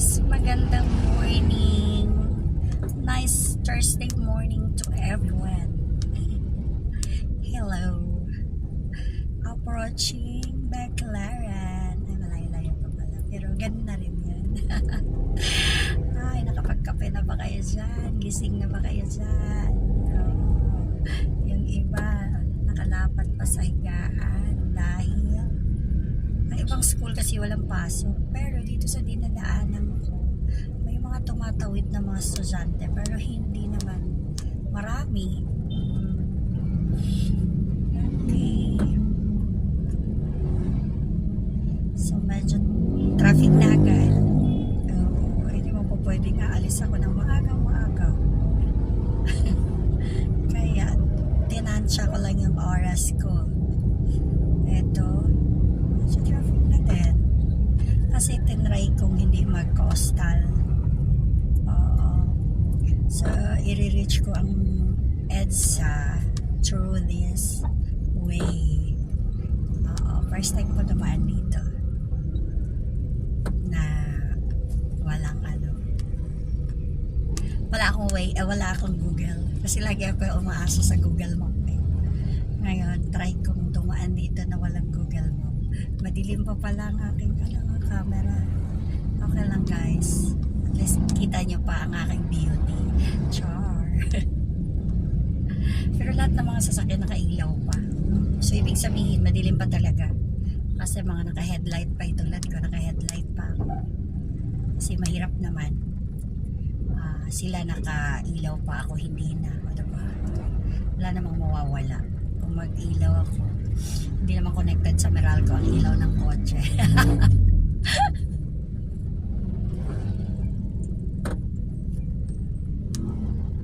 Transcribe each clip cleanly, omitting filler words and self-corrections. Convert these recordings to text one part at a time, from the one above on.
guys, magandang morning. Nice Thursday morning to everyone. Hello. Approaching Baclaran. Ay, malayo-layo pa pala. Pero ganun na rin yan. Ay, nakapagkape na ba kayo dyan? Gising na ba kayo dyan? Oh, yung iba, nakalapat pa sa higaan dahil ang ibang school kasi walang pasok. Pero dito sa dinadaanan ko, may mga tumatawid na mga estudyante pero hindi naman marami. Okay. So medyo traffic na agad. Hindi mo po pwedeng aalis ako ng maaga. Kaya tinansya ko lang yung oras ko. Eto, sa traffic na din. Kasi tinry kong hindi mag-coastal. So, i-reach ko ang EDSA through this way. First time ko naman dito na walang wala akong way, wala akong Google. Kasi lagi ako umaasa sa Google Map. Ngayon, try kong dumaan dito na walang Google Map. Madilim pa pala ang aking camera. Okay lang guys. At least kita nyo pa ang aking beauty. Char. Pero lahat ng mga sasakyan nakailaw pa. So ibig sabihin, madilim pa talaga. Kasi mga naka-headlight pa. Tulad ko, naka-headlight pa ako. Kasi mahirap naman. Sila nakailaw pa ako, hindi na. O diba? Wala namang mawawala. Kung mag-ilaw ako, hindi naman connected sa Meralco ang ilaw ng kotse.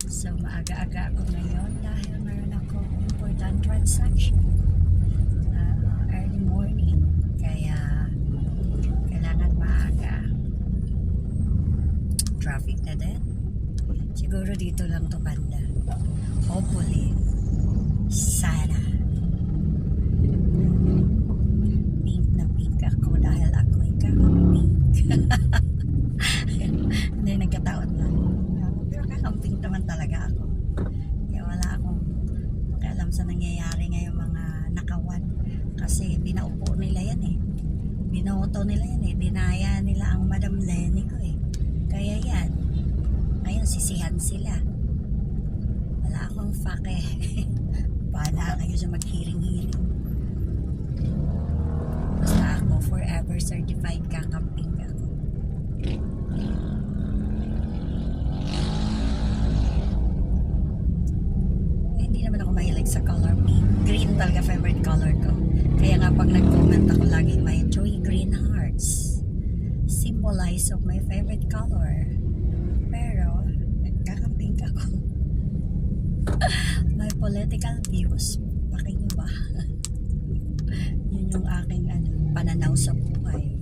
So maaga-aga ako ngayon dahil meron ako important transaction. Early morning. Kaya kailangan maaga. Traffic na din. Siguro dito lang to banda. Hopefully. Sana. Pink na pink ako dahil ako'y kakamping. Hindi, nagkataon lang. Pero kakamping naman talaga ako. Kaya wala akong pakialam sa nangyayari ngayong mga nakawan. Kasi binaupo nila yan eh. Binoto nila yan eh. Dinaya nila ang Madam Lenny ko eh. Kaya yan. Ngayon sisihan sila. Wala akong fake. Bahala kayo sa mag-hearing. Basta ako forever certified kakamping ako. Hindi naman ako mahilig sa color pink. Green talaga favorite color ko. Kaya nga pag nag-comment ako lagi may joy green hearts. Symbolize of my favorite color. Pero kakamping ako. My political views. Pakin nyo ba? Yun yung aking pananaw sa buhay.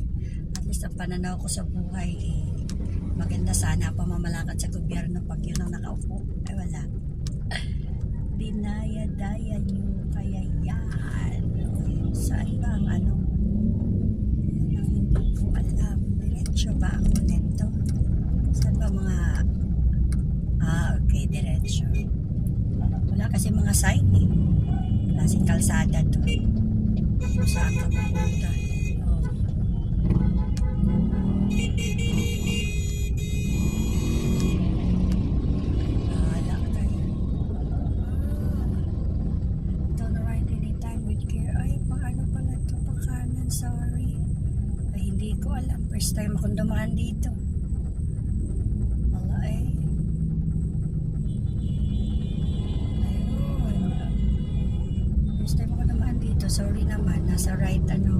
At least ang pananaw ko sa buhay maganda sana pamamalakad sa gobyerno pag yun ang nakaupo. Ay wala. Dinaya-daya nyo kaya yan. Saan ba ang yan ang hindi ko alam. Diretso ba ang neto? Saan ba mga okay, diretso. Wala kasi mga sign eh. Wala kasing kalsada to. Kung saan ka pupunta. Wala tayo. Turn right anytime with care. Ay, paano pala ito? Pakanan, sorry. Ay, hindi ko alam. First time akong dumaan dito. Wala eh. First time ako naman dito. Sorry naman. Nasa right ko.